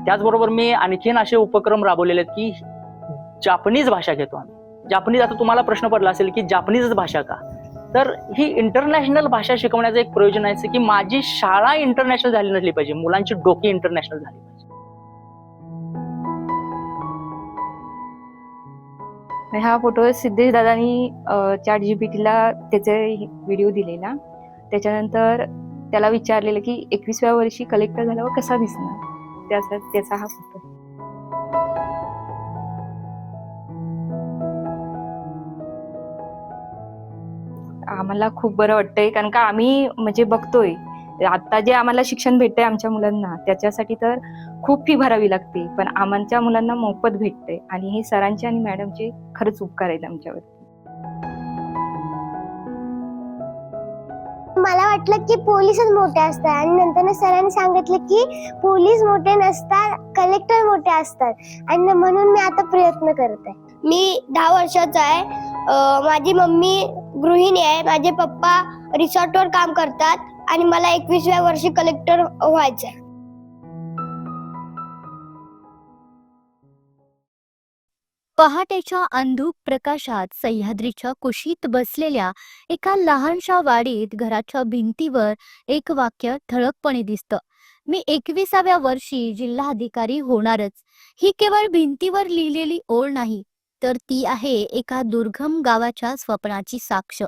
त्याचबरोबर मी आणखीन असे उपक्रम राबवलेले आहेत की जापनीज भाषा घेतो आम्ही. जापनीज, आता तुम्हाला प्रश्न पडला असेल की जापनीजच भाषा का, तर ही इंटरनॅशनल भाषा शिकवण्याचं एक प्रयोजन आहे की माझी शाळा इंटरनॅशनल झाली नसली पाहिजे, मुलांची डोकी इंटरनॅशनल झाली पाहिजे. हा फोटो सिद्धेश दादांनी ChatGPT ला त्याचे व्हिडिओ दिलेला. त्याच्यानंतर त्याला विचारलेलं की 21व्या वर्षी कलेक्टर झाल्यावर कसा दिसणार, त्याचा हा फोटो. आम्हाला खूप बरं वाटतंय, कारण का आम्ही म्हणजे बघतोय आता जे आम्हाला शिक्षण भेटतंय आमच्या मुलांना, त्याच्यासाठी तर खूप फी भरावी लागते, पण आमच्या मुलांना मोफत भेटतंय आणि हे सरांचे आणि मॅडमचे खरंच उपकार आहेत आमच्यावर. मला वाटलं की पोलीसच मोठे असतात आणि नंतर सरांनी सांगितलं की पोलीस मोठे नसतात, कलेक्टर मोठे असतात आणि म्हणून मी आता प्रयत्न करत आहे. मी 10 वर्षाचा आहे. माझी मम्मी गृहिणी आहे, माझे पप्पा रिसॉर्टवर काम करतात आणि मला 21व्या वर्षी कलेक्टर व्हायचं आहे. पहाटेच्या अंधुक प्रकाशात सह्याद्रीच्या कुशीत बसलेल्या एका लहानशा वाडीत घराच्या भिंतीवर एक वाक्य ठळकपणे दिसतं. मी 21व्या वर्षी जिल्हाधिकारी होणारच. ही केवळ भिंतीवर लिहिलेली ओळ नाही, तर ती आहे एका दुर्गम गावाच्या स्वप्नाची साक्ष.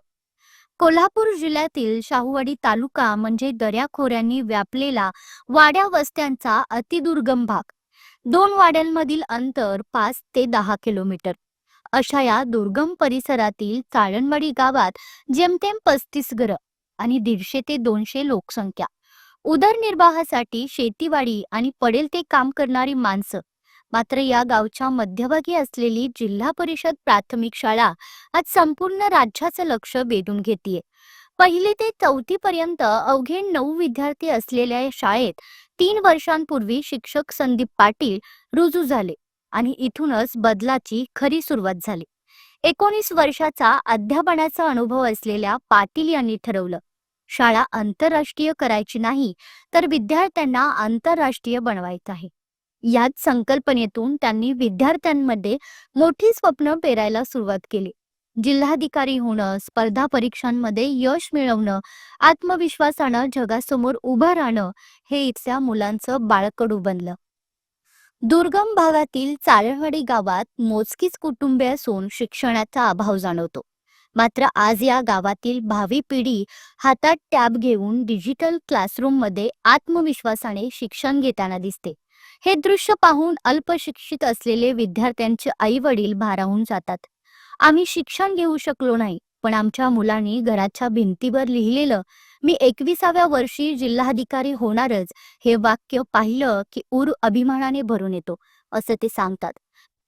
कोल्हापूर जिल्ह्यातील शाहूवाडी तालुका म्हणजे दऱ्याखोऱ्यांनी व्यापलेला वाड्या वस्त्यांचा अतिदुर्गम भाग. 2 वाड्यांमधील अंतर 5 ते 10 किलोमीटर. अशा या दुर्गम परिसरातील चाळणवाडी गावात जेमतेम 35 घरं आणि 150 ते 200 लोकसंख्या. उदरनिर्वाहासाठी शेतीवाडी आणि पडेल ते काम करणारी माणसं. मात्र या गावच्या मध्यभागी असलेली जिल्हा परिषद प्राथमिक शाळा आज संपूर्ण राज्याचं लक्ष वेधून घेतेय. 1ली ते 4थी पर्यंत अवघे 9 विद्यार्थी असलेल्या या शाळेत 3 वर्षांपूर्वी शिक्षक संदीप पाटील रुजू झाले आणि इथूनच बदलाची खरी सुरुवात झाली. 19 वर्षाचा अध्यापनाचा अनुभव असलेल्या पाटील यांनी ठरवलं, शाळा आंतरराष्ट्रीय करायची नाही, तर विद्यार्थ्यांना आंतरराष्ट्रीय बनवायचं आहे. याच संकल्पनेतून त्यांनी विद्यार्थ्यांमध्ये मोठी स्वप्न पेरायला सुरुवात केली. जिल्हाधिकारी होणं, स्पर्धा परीक्षांमध्ये यश मिळवणं, आत्मविश्वासानं जगासमोर उभं राहणं हे इथल्या मुलांचं बाळकडू बनलं. दुर्गम भागातील चाळणवाडी गावात मोजकीच कुटुंबे असून शिक्षणाचा अभाव जाणवतो. मात्र आज या गावातील भावी पिढी हातात टॅब घेऊन डिजिटल क्लासरूममध्ये आत्मविश्वासाने शिक्षण घेताना दिसते. हे दृश्य पाहून अल्पशिक्षित असलेले विद्यार्थ्यांचे आई वडील भारावून जातात. आम्ही शिक्षण घेऊ शकलो नाही, पण आमच्या मुलांनी घराच्या भिंतीवर लिहिलेलं मी 21व्या वर्षी जिल्हाधिकारी होणारच हे वाक्य पाहिलं की ऊर अभिमानाने भरून येतो, असं ते सांगतात.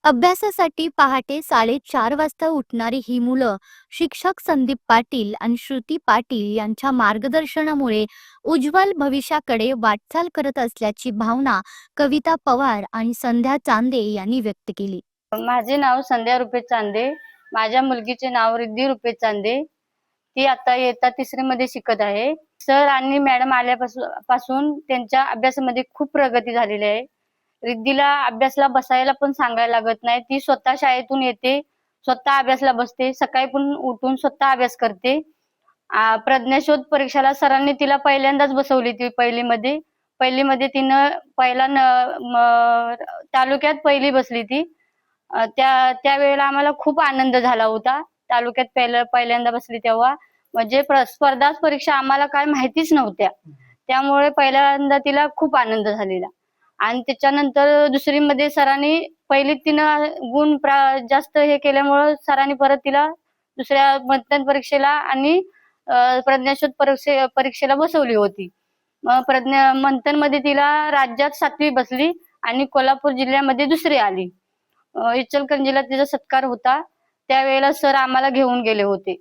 अभ्यासासाठी पहाटे 4:30 वाजता उठणारी ही मुलं शिक्षक संदीप पाटील आणि श्रुती पाटील यांच्या मार्गदर्शनामुळे उज्ज्वल भविष्याकडे वाटचाल करत असल्याची भावना कविता पवार आणि संध्या चांदे यांनी व्यक्त केली. माझे नाव संध्या रुपेश चांदे. माझ्या मुलगीचे नाव रिद्धी रुपेश चांदे. ती आता इयत्ता 3री मध्ये शिकत आहे. सर आणि मॅडम आल्यापासून त्यांच्या अभ्यासामध्ये खूप प्रगती झालेली आहे. रिद्धीला अभ्यासला बसायला पण सांगायला लागत नाही. ती स्वतः शाळेतून येते, स्वतः अभ्यासला बसते, सकाळी पण उठून स्वतः अभ्यास करते. प्रज्ञाशोध परीक्षेला सरांनी तिला पहिल्यांदाच बसवली. ती पहिलीमध्ये तिनं तालुक्यात पहिली बसली ती. त्यावेळेला आम्हाला खूप आनंद झाला होता. तालुक्यात पहिल्यांदा बसली तेव्हा, म्हणजे स्पर्धा परीक्षा आम्हाला काय माहितीच नव्हत्या, त्यामुळे पहिल्यांदा तिला खूप आनंद झालेला. आणि त्याच्यानंतर 2रीमध्ये सरांनी पहिलीत तिनं गुण जास्त हे केल्यामुळे सरांनी परत तिला दुसऱ्या मंथन परीक्षेला आणि प्रज्ञाशोध परीक्षेला बसवली होती. मग मंथन मध्ये तिला राज्यात 7वी बसली आणि कोल्हापूर जिल्ह्यामध्ये 2री आली. इचलकरंजीला तिचा सत्कार होता, त्यावेळेला सर आम्हाला घेऊन गेले होते.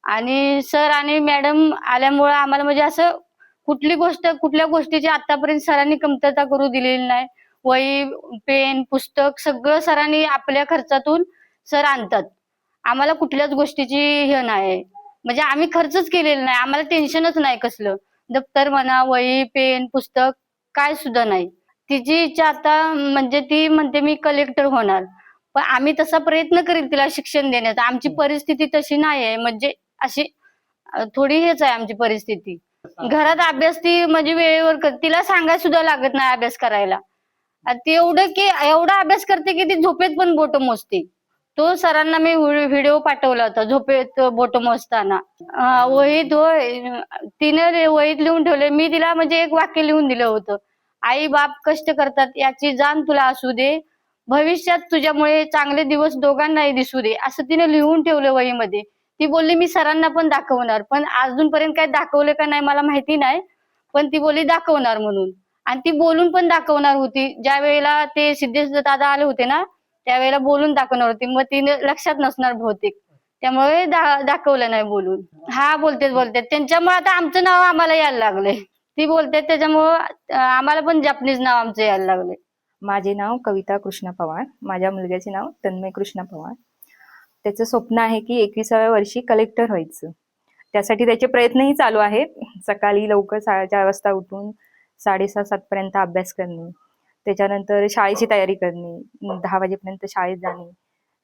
आणि सर आणि मॅडम आल्यामुळे आम्हाला म्हणजे असं कुठल्या गोष्टीची आतापर्यंत सरांनी कमतरता करू दिलेली नाही. वही, पेन, पुस्तक सगळं सरांनी आपल्या खर्चातून सर आणतात. आम्हाला कुठल्याच गोष्टीची हे नाही, म्हणजे आम्ही खर्चच केलेला नाही. आम्हाला टेन्शनच नाही कसलं, दप्तर म्हणा, वही, पेन, पुस्तक काय सुद्धा नाही. तिची इच्छा आता म्हणजे ती म्हणते मी कलेक्टर होणार, पण आम्ही तसा प्रयत्न करील तिला शिक्षण देण्याचा. आमची परिस्थिती तशी नाही आहे, म्हणजे अशी थोडी हेच आहे आमची परिस्थिती. घरात अभ्यास ती म्हणजे वेळेवर तिला सांगायला सुद्धा लागत नाही अभ्यास करायला. ती एवढा अभ्यास करते की ती झोपेत पण बोट मोजते. तो सरांना मी व्हिडिओ पाठवला होता झोपेत बोट मोजताना. वहीत होय, तिने वहीत लिहून ठेवले. मी तिला म्हणजे एक वाक्य लिहून दिलं होतं, आई बाप कष्ट करतात याची जाण तुला असू दे, भविष्यात तुझ्यामुळे चांगले दिवस दोघांनाही दिसू दे, असं तिने लिहून ठेवलं वहीमध्ये. ती बोलली मी सरांना पण दाखवणार, पण अजूनपर्यंत काही दाखवलं का नाही मला माहिती नाही, पण ती बोलली दाखवणार म्हणून. आणि ती बोलून पण दाखवणार होती. ज्या वेळेला ते सिद्धेश दादा आले होते ना, त्यावेळेला बोलून दाखवणार होती. मग तिने लक्षात नसणार बहुतेक, त्यामुळे दाखवलं नाही बोलून. हा बोलतेत त्यांच्यामुळे आता आमचं नाव आम्हाला यायला लागलंय. ती बोलते त्याच्यामुळं आम्हाला पण जपनीज नाव आमचं यायला लागलंय. माझे नाव कविता कृष्णा पवार. माझ्या मुलग्याचे नाव तन्मय कृष्णा पवार. त्याचं स्वप्न आहे की 21व्या वर्षी कलेक्टर व्हायचं. त्यासाठी त्याचे प्रयत्नही चालू आहेत. सकाळी लवकर 4:30 वाजता उठून 6:30-7 पर्यंत अभ्यास करणे, त्याच्यानंतर शाळेची तयारी करणे, 10 वाजेपर्यंत शाळेत जाणे,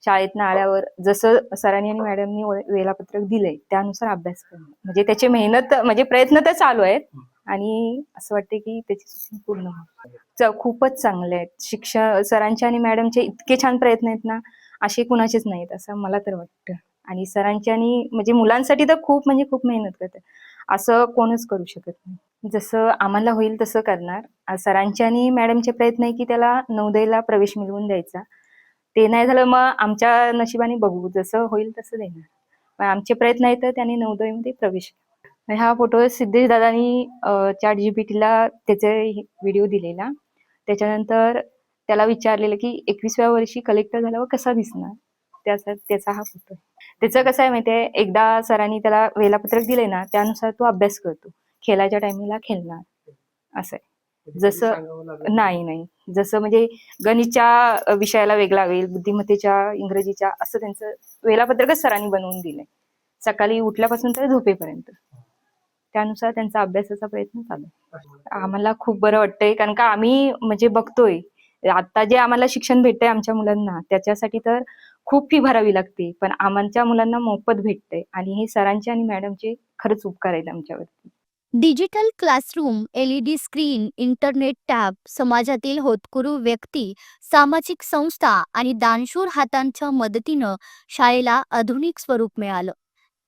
शाळेतनं आल्यावर जसं सरांनी आणि मॅडमनी वेळापत्रक दिलंय त्यानुसार अभ्यास करणे. म्हणजे त्याची मेहनत म्हणजे प्रयत्न तर चालू आहेत आणि असं वाटते की त्याची स्वप्न पूर्ण व्हावं. खूपच चांगले आहेत सरांचे आणि मॅडमचे. इतके छान प्रयत्न आहेत ना, असे कुणाचेच नाहीत असं मला तर वाटतं. आणि सरांची आणि म्हणजे मुलांसाठी तर खूप म्हणजे खूप मेहनत करतात, असं कोणच करू शकत नाही. जसं आम्हाला होईल तसं करणार. सरांचे आणि मॅडमचे प्रयत्न आहे की त्याला नवोदयला प्रवेश मिळवून द्यायचा. ते नाही झालं मग आमच्या नशिबाने बघू, जसं होईल तसं देणार. पण आमचे प्रयत्न आहेत तर त्याने नवोदयमध्ये प्रवेश. हा फोटो सिद्धेश दादांनी ChatGPTला त्याचे व्हिडिओ दिलेला. त्याच्यानंतर त्याला विचारलेलं की 21व्या वर्षी कलेक्टर झाल्यावर कसा दिसणार, त्याचा हा फोटो आहे. त्याचं कसं आहे माहितीये, एकदा सरांनी त्याला वेळापत्रक दिले ना त्यानुसार तो अभ्यास करतो. खेळाच्या टायमिंगला खेळणार, असं आहे. जसं नाही जसं म्हणजे गणितच्या विषयाला वेगळा वेळ, बुद्धिमत्तेच्या, इंग्रजीच्या, असं त्यांचं वेळापत्रकच सरांनी बनवून दिलंय. सकाळी उठल्यापासून तर झोपेपर्यंत त्यानुसार त्यांचा अभ्यासाचा प्रयत्न चालू आहे. आम्हाला खूप बरं वाटतंय, कारण का आम्ही म्हणजे बघतोय आता जे आम्हाला शिक्षण भेटतंय आमच्या मुलांना, त्याच्यासाठी तर खूप फी भरावी लागते, पण आमच्या मुलांना मोफत भेटतंय. आणि हे सरांचे आणि मॅडमचे खरंच उपकार आहेत आमच्यावरती. Digital classroom, LED screen, internet tab, समाजातील होतकरू व्यक्ती, सामाजिक संस्था आणि दानशूर हातांच्या मदतीनं शाळेला आधुनिक स्वरूप मिळालं.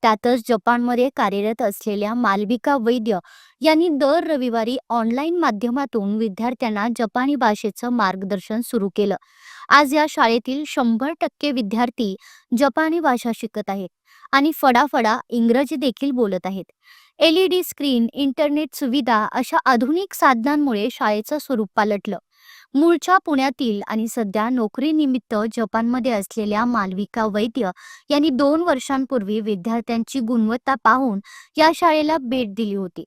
त्यातच जपानमध्ये कार्यरत असलेल्या मालविका वैद्य यांनी दर रविवारी ऑनलाईन माध्यमातून विद्यार्थ्यांना जपानी भाषेचं मार्गदर्शन सुरू केलं. आज या शाळेतील 100% विद्यार्थी जपानी भाषा शिकत आहेत आणि फडाफडा इंग्रजी देखील बोलत आहेत. LED स्क्रीन, इंटरनेट सुविधा अशा आधुनिक साधनांमुळे शाळेचं स्वरूप पालटलं. मूळच्या पुण्यातील आणि सध्या नोकरीनिमित्त जपानमध्ये असलेल्या मालविका वैद्य यांनी 2 वर्षांपूर्वी विद्यार्थ्यांची गुणवत्ता पाहून या शाळेला भेट दिली होती.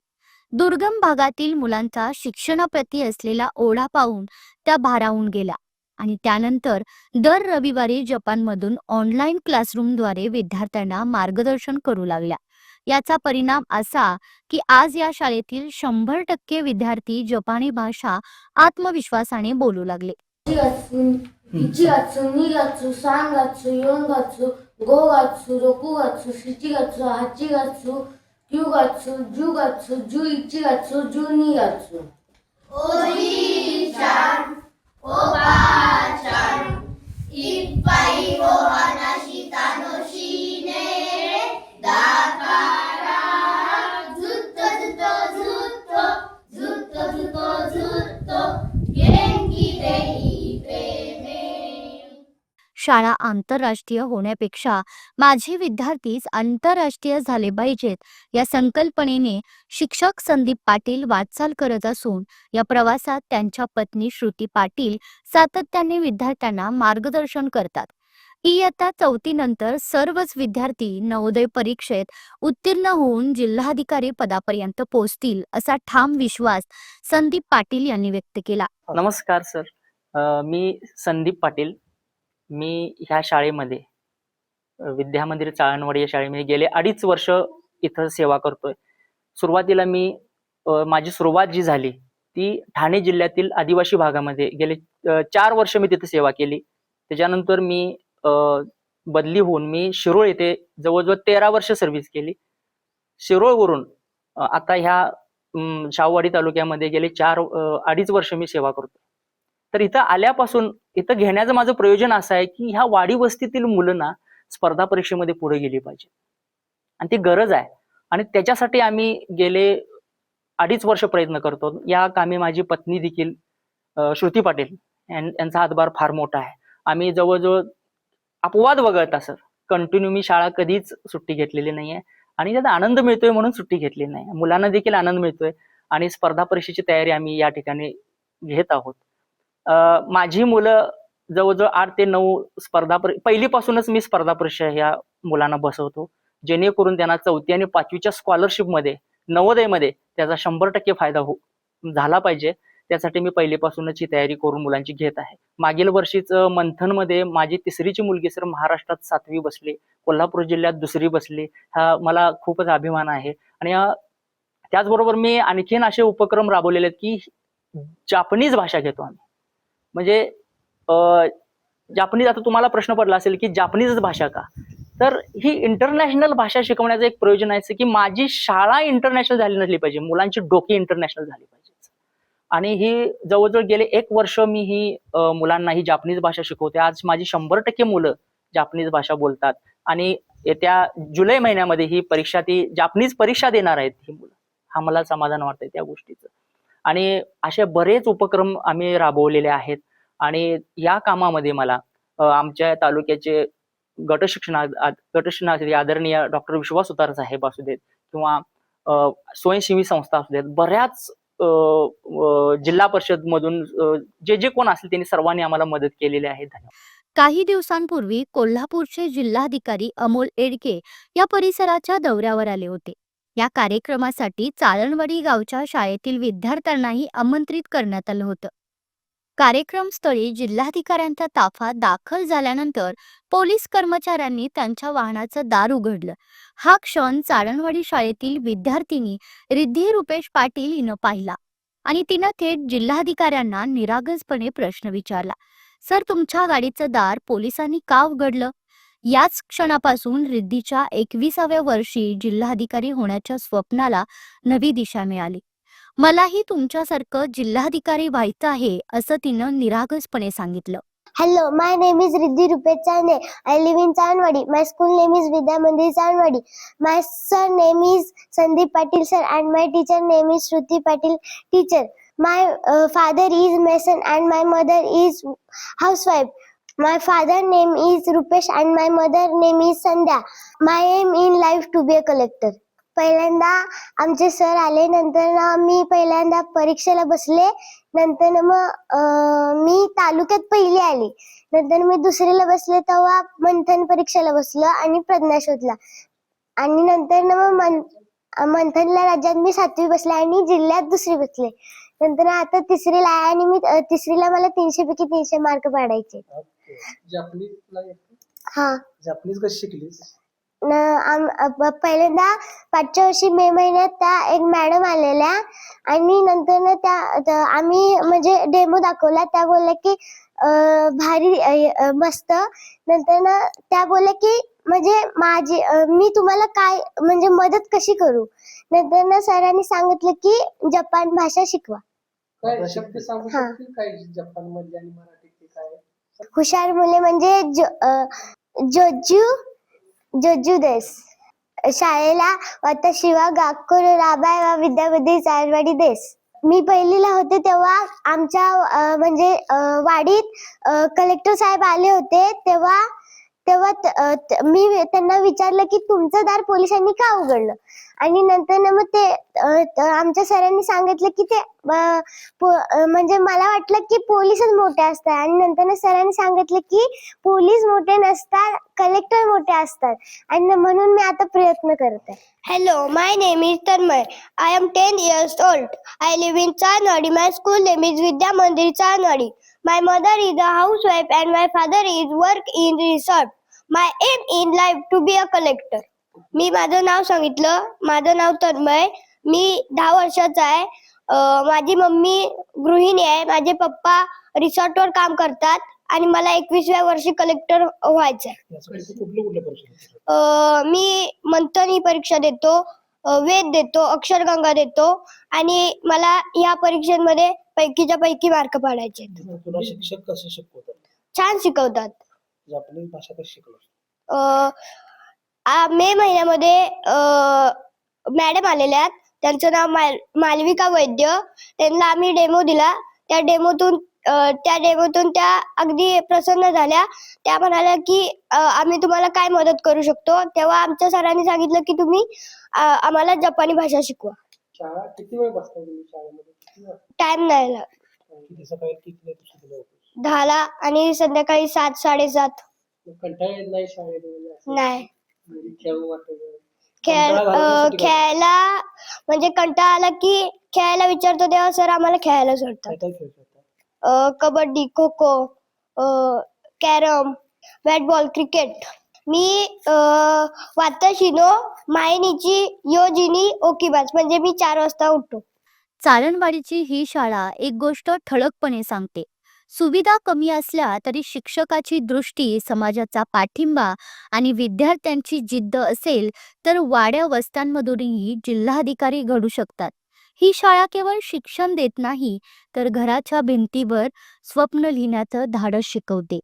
दुर्गम भागातील मुलांचा शिक्षणाप्रती असलेला ओढा पाहून त्या भारावून गेल्या आणि त्यानंतर दर रविवारी जपानमधून ऑनलाईन क्लासरूमद्वारे विद्यार्थ्यांना मार्गदर्शन करू लागल्या. याचा परिणाम असा की आज या शाळेतील 100% विद्यार्थी जपानी भाषा आत्मविश्वासाने बोलू लागले. 1月、2月、3月、4月、5月、6月、7月、8月、9月、10月、11月、12月。おじいちゃん、おばあちゃん、いっぱいお話楽しいね。だからずっとずっとずっとずっとずっとずっと元気でいてね。शाळा आंतरराष्ट्रीय होण्यापेक्षा माझे विद्यार्थीच आंतरराष्ट्रीय झाले पाहिजेत या संकल्पनेने शिक्षक संदीप पाटील वाटचाल करत असून या प्रवासात त्यांच्या पत्नी श्रुती पाटील सातत्याने विद्यार्थ्यांना मार्गदर्शन करतात. इयत्ता 4थी नंतर सर्वच विद्यार्थी नवोदय परीक्षेत उत्तीर्ण होऊन जिल्हाधिकारी पदापर्यंत पोहोचतील असा ठाम विश्वास संदीप पाटील यांनी व्यक्त केला. नमस्कार सर, मी संदीप पाटील. मी ह्या शाळेमध्ये विद्या मंदिर चाळणवाडी या शाळेमध्ये गेले 2.5 वर्ष इथं सेवा करतोय. सुरुवातीला मी माझी सुरुवात जी झाली ती ठाणे जिल्ह्यातील आदिवासी भागामध्ये गेले 4 वर्ष मी तिथे सेवा केली. त्याच्यानंतर मी बदली होऊन मी शिरोळ येथे जवळजवळ 13 वर्ष सर्व्हिस केली. शिरोळवरून आता ह्या शाहूवाडी तालुक्यामध्ये गेले 2.5 वर्ष मी सेवा करतो. तर इथं आल्यापासून इथं घेण्याचं माझं प्रयोजन असं आहे की ह्या वाडी वस्तीतील मुलं ना स्पर्धा परीक्षेमध्ये पुढे गेली पाहिजे आणि ती गरज आहे. आणि त्याच्यासाठी आम्ही गेले 2.5 वर्ष प्रयत्न करतो. या कामी माझी पत्नी देखील श्रुती पाटील यांचा हातभार फार मोठा आहे. आम्ही जवळजवळ अपवाद वगळता सर कंटिन्यू मी शाळा कधीच सुट्टी घेतलेली नाहीये आणि त्यात आनंद मिळतोय म्हणून सुट्टी घेतली नाही. मुलांना देखील आनंद मिळतोय आणि स्पर्धा परीक्षेची तयारी आम्ही या ठिकाणी घेत आहोत. माझी मुलं जवळजवळ 8 ते 9 पहिलीपासूनच मी स्पर्धा परीक्षा ह्या मुलांना बसवतो, जेणेकरून त्यांना 4थी आणि 5वीच्या स्कॉलरशिपमध्ये नवोदयमध्ये त्याचा 100% फायदा झाला पाहिजे. त्यासाठी मी पहिलीपासूनच ही तयारी करून मुलांची घेत आहे. मागील वर्षीच मंथनमध्ये माझी 3रीची मुलगी सर महाराष्ट्रात 7वी बसली, कोल्हापूर जिल्ह्यात 2री बसली. हा मला खूपच अभिमान आहे. आणि त्याचबरोबर मी आणखीन असे उपक्रम राबवलेले आहेत की जापनीज भाषा घेतो आम्ही. म्हणजे जापनीज, आता तुम्हाला प्रश्न पडला असेल की जापनीज भाषा का, तर ही इंटरनॅशनल भाषा शिकवण्याचं एक प्रयोजन आहे की माझी शाळा इंटरनॅशनल झाली नसली पाहिजे, मुलांची डोकी इंटरनॅशनल झाली पाहिजे. आणि ही जवळजवळ गेले 1 वर्ष मी ही मुलांना ही जापनीज भाषा शिकवते. आज माझी 100% मुलं जापनीज भाषा बोलतात आणि येत्या जुलै महिन्यामध्ये ही परीक्षा, ती जापनीज परीक्षा देणार आहेत ही मुलं. हा मला समाधान वाटतंय त्या गोष्टीचं. आणि असे बरेच उपक्रम आम्ही राबवलेले आहेत. आणि या कामामध्ये मला आमच्या तालुक्याचे गटशिक्षणाधिकारी आदरणीय डॉक्टर विश्वास सुतार साहेब असू देत किंवा स्वयंसेवी संस्था असू देत, बऱ्याच जिल्हा परिषद मधून जे कोण असतील त्यांनी सर्वांनी आम्हाला मदत केलेली आहे. धन्यवाद. काही दिवसांपूर्वी कोल्हापूरचे जिल्हाधिकारी अमोल येडके या परिसराच्या दौऱ्यावर आले होते. या कार्यक्रमासाठी चारणवाडी गावच्या शाळेतील विद्यार्थ्यांनाही आमंत्रित करण्यात आलं होतं. कार्यक्रमस्थळी जिल्हाधिकाऱ्यांचा ताफा दाखल झाल्यानंतर पोलीस कर्मचाऱ्यांनी त्यांच्या वाहनाचं दार उघडलं. हा क्षण चारणवाडी शाळेतील विद्यार्थिनी रिद्धी रुपेश पाटील हिनं पाहिला आणि तिनं थेट जिल्हाधिकाऱ्यांना निरागसपणे प्रश्न विचारला, सर तुमच्या गाडीचं दार पोलिसांनी का उघडलं? याच क्षणापासून रिद्धीच्या 21व्या वर्षी जिल्हाधिकारी होण्याच्या स्वप्नाला नवी दिशा मिळाली. मलाही तुमच्यासारखं जिल्हाधिकारी व्हायचं आहे असं तिनं निरागसपणे सांगितलं. Hello, my name is Riddhi Rupesh Chane. I live in Chanwadi. My school name is Vidya Mandir Chanwadi. My sir name is Sandeep Patil sir and my teacher name is Shruti Patil teacher. My father is mason and my mother is housewife. My father name is Rupesh and my mother name is Sandhya. My aim in life to be a collector. पहिल्यांदा आमचे sir आले, नंतर मी पहिल्यांदा परीक्षेला बसले, नंतर मग मी तालुक्यात पहिली आली, नंतर मी 2रीला बसले तेव्हा मंथन परीक्षेला बसलो आणि प्रज्ञा शोधला, आणि नंतर मग मंथनला राज्यात मी 7वी बसले आणि जिल्ह्यात 2री बसले. नंतर आता 3रीला आहे आणि मी 3रीला मला 300 पैकी 300 मार्क पाडायचे. हा, जापनीज कशी शिकलीस? पहिल्यांदा 5च्या वर्षी मे महिन्यात त्या एक मॅडम आलेल्या आणि नंतर त्या आम्ही म्हणजे डेमो दाखवला. त्या बोलल्या की भारी मस्त. नंतर त्या बोलल्या की म्हणजे मी तुम्हाला काय म्हणजे मदत कशी करू. नंतर सरांनी सांगितलं की जपान भाषा शिकवा. काय शब्द सांगू शकतील काय जपान मधले आणि मराठीतले काय? हुशार मुले म्हणजे जोजू देस. शाळेला वाताशी वा गाकुर राबाय वा विद्याबुद्धी चारवाडी देस. मी पहिलीला होते तेव्हा आमच्या म्हणजे वाडीत कलेक्टर साहेब आले होते. तेव्हा मी त्यांना विचारलं की तुमचं दार पोलिसांनी का उघडलं, आणि नंतर मग ते आमच्या सरांनी सांगितलं की ते म्हणजे मला वाटलं की पोलीसच मोठे असतात, आणि नंतर सरांनी सांगितलं की पोलीस मोठे नसतात, कलेक्टर मोठे असतात, आणि म्हणून मी आता प्रयत्न करत आहे. Hello, my name is Tanmay. I am 10 years old. I live in Chanwadi. My school name is Vidya Mandir Chanwadi. My mother is a housewife and my father is work in research. My aim in life to be a collector. मी माझं नाव सांगितलं. माझं नाव तन्मय. मी 10 वर्षाचा आहे. माझी mummy गृहिणी आहे, माझे पप्पा रिसॉर्टवर काम करतात आणि मला 21व्या वर्षी कलेक्टर व्हायचंय. यासाठी तू कुठल्या परीक्षा देतो? मी मंथन ही परीक्षा देतो, वेद देतो, अक्षरगंगा देतो आणि मला या परीक्षेमध्ये पैकीच्या पैकी मार्क पाडायचे. तुला शिक्षक कसे शिकवतात? छान शिकवतात. जपानीज भाषा कशी शिकवतात? मे महिन्यामध्ये मॅडम आलेल्या आहेत, त्यांचं नाव मालविका वैद्य. त्यांना आम्ही डेमो दिला. त्या डेमोतून त्या अगदी प्रसन्न झाल्या. त्या म्हणाल्या की आम्ही तुम्हाला काय मदत करू शकतो. तेव्हा आमच्या सरांनी सांगितलं की तुम्ही आम्हाला जपानी भाषा शिकवा. शाळा किती वेळ बसता तुम्ही शाळेमध्ये? किती वेळ? टाइम नाही लागत. किती सकाळी किती तुझी 10ला आणि संध्याकाळी 7, 7:30. कंटाळा येत नाही शाळेमध्ये असं? नाही. म्हणजे खेळू वाटत? कंटाळा घालवण्यासाठी काय? खेळायला म्हणजे कंटाळा आला की खेळायला विचारतो तेव्हा सर आम्हाला खेळायला सोडतात. काय काय खेळ खेळतात? Kabaddi, kho kho, carrom, bat ball, cricket. मी वाताशिनो, मायनीची, योजिनी, ओकीबाज म्हणजे मी 4 वाजता उठतो. चारणवाडीची ही शाळा एक गोष्ट ठळकपणे सांगते. सुविधा कमी असल्या तरी शिक्षकाची दृष्टी, समाजाचा पाठिंबा आणि विद्यार्थ्यांची जिद्द असेल तर वाड्या वस्त्यांमधूनही जिल्हाधिकारी घडू शकतात. ही शाळा केवळ शिक्षण देत नाही तर घराच्या भिंतीवर स्वप्न लिहिण्याचं धाडस शिकवते.